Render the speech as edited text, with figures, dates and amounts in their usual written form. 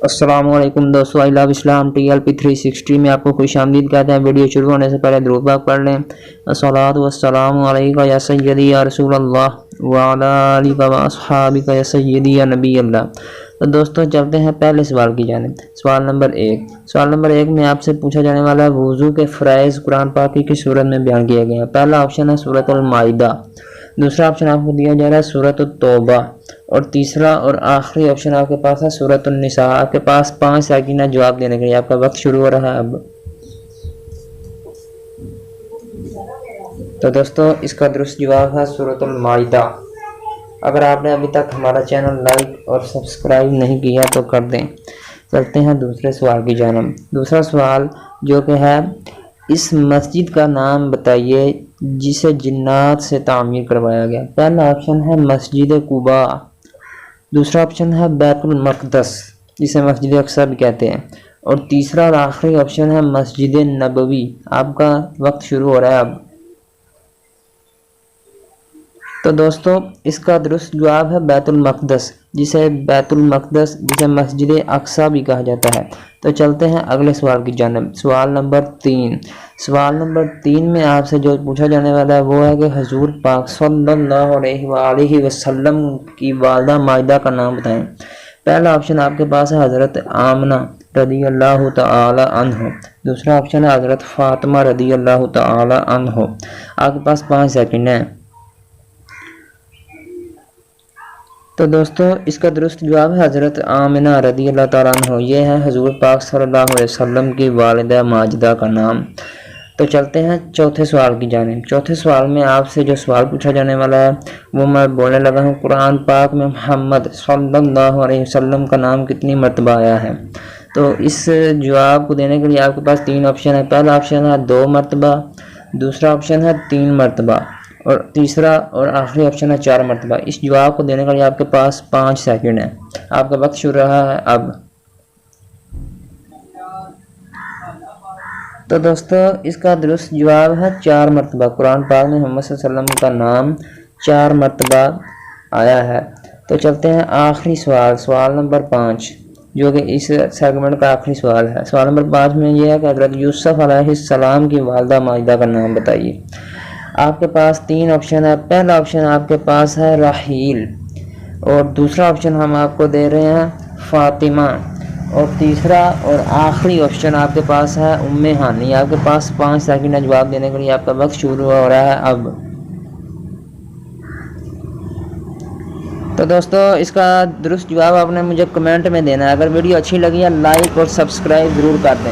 अस्सलाम वालेकुम दोस्तों, आई लव इस्लाम TLP 360 में आपको खुश आमदीद कहते हैं। वीडियो शुरू होने से पहले दुरूद पाक पढ़ लें। अस्सलातु वस्सलामु अलैका या सय्यदी या रसूल अल्लाह व अला आलिका व अस्हाबिका या सय्यदी या नबी अल्लाह। तो दोस्तों चलते हैं पहले सवाल की जानिब। सवाल नंबर एक में आपसे पूछा जाने वाला है वुज़ू के फ़राइज़ कुरान पाक की किस सूरत में बयान किए गए हैं। पहला ऑप्शन है सूरतुल माइदा, दूसरा ऑप्शन आपको दिया जा रहा है सूरत तौबा, और तीसरा और आखिरी ऑप्शन आपके पास है सूरत निसा। आपके पास 5 सेकंड है जवाब देने के लिए, आपका वक्त शुरू हो रहा है अब। तो दोस्तों इसका दुरुस्त जवाब है सूरत माइदा। अगर आपने अभी तक हमारा चैनल लाइक और सब्सक्राइब नहीं किया तो कर दें। चलते हैं दूसरे सवाल की जानिब। दूसरा सवाल जो कि है, इस मस्जिद का नाम बताइए जिसे जिन्नात से तामीर करवाया गया। पहला ऑप्शन है मस्जिद कुबा, दूसरा ऑप्शन है बैतुल मक़दस जिसे मस्जिद अक्सा भी कहते हैं, और तीसरा और आखिरी ऑप्शन है मस्जिद नबवी। आपका वक्त शुरू हो रहा है अब। तो दोस्तों इसका दुरुस्त जवाब है बैतुल मक़दस, जिसे मस्जिद अक्सा भी कहा जाता है। तो चलते हैं अगले सवाल की जानिब। सवाल नंबर 3 में आपसे जो पूछा जाने वाला है वो है कि हुज़ूर पाक सल्लल्लाहु अलैहि वसल्लम की वालिदा माइदा का नाम बताएं। पहला ऑप्शन आपके पास है हज़रत आमना रदी अल्लाह तआला अन्हा, दूसरा ऑप्शन है हज़रत फ़ातिमा रदी अल्लाह तआला अन्हा। आपके पास 5 सेकंड हैं। तो दोस्तों इसका दुरुस्त जवाब है हज़रत आमिना रदी अल्लाह तआला अन्हा। ये है हुज़ूर पाक सल्लल्लाहु अलैहि वसल्लम की वालिदा माजिदा का नाम। तो चलते हैं चौथे सवाल की जानिब। चौथे सवाल में आपसे जो सवाल पूछा जाने वाला है वो मैं बोलने लगा हूँ, कुरान पाक में मोहम्मद सल्लल्लाहु अलैहि वसल्लम का नाम कितनी मरतबा आया है। तो इस जवाब को देने के लिए आपके पास 3 ऑप्शन है। पहला ऑप्शन है 2 मरतबा, दूसरा ऑप्शन है 3 मरतबा, और तीसरा और आखिरी ऑप्शन है 4 मरतबा। इस जवाब को देने के लिए आपके पास 5 सेकंड है। आपका वक्त शुरू रहा है अब। तो दोस्तों इसका दुरुस्त जवाब है 4 मरतबा। कुरान पाक में मोहम्मद सल्लल्लाहु अलैहि वसल्लम का नाम 4 मरतबा आया है। तो चलते हैं आखिरी सवाल नंबर 5, जो कि इस सेगमेंट का आखिरी सवाल है। सवाल नंबर 5 में यह है कि हज़रत यूसुफ अलैहिस्सलाम की वालिदा माइदा का नाम बताइए। आपके पास 3 ऑप्शन है। पहला ऑप्शन आपके पास है राहील, और दूसरा ऑप्शन हम आपको दे रहे हैं फ़ातिमा, और तीसरा और आखिरी ऑप्शन आपके पास है उम्मे हानी। आपके पास 5 सेकंड है जवाब देने के लिए, आपका वक्त शुरू हो रहा है अब। तो दोस्तों इसका दुरुस्त जवाब आपने मुझे कमेंट में देना है। अगर वीडियो अच्छी लगी है लाइक और सब्सक्राइब ज़रूर कर दें।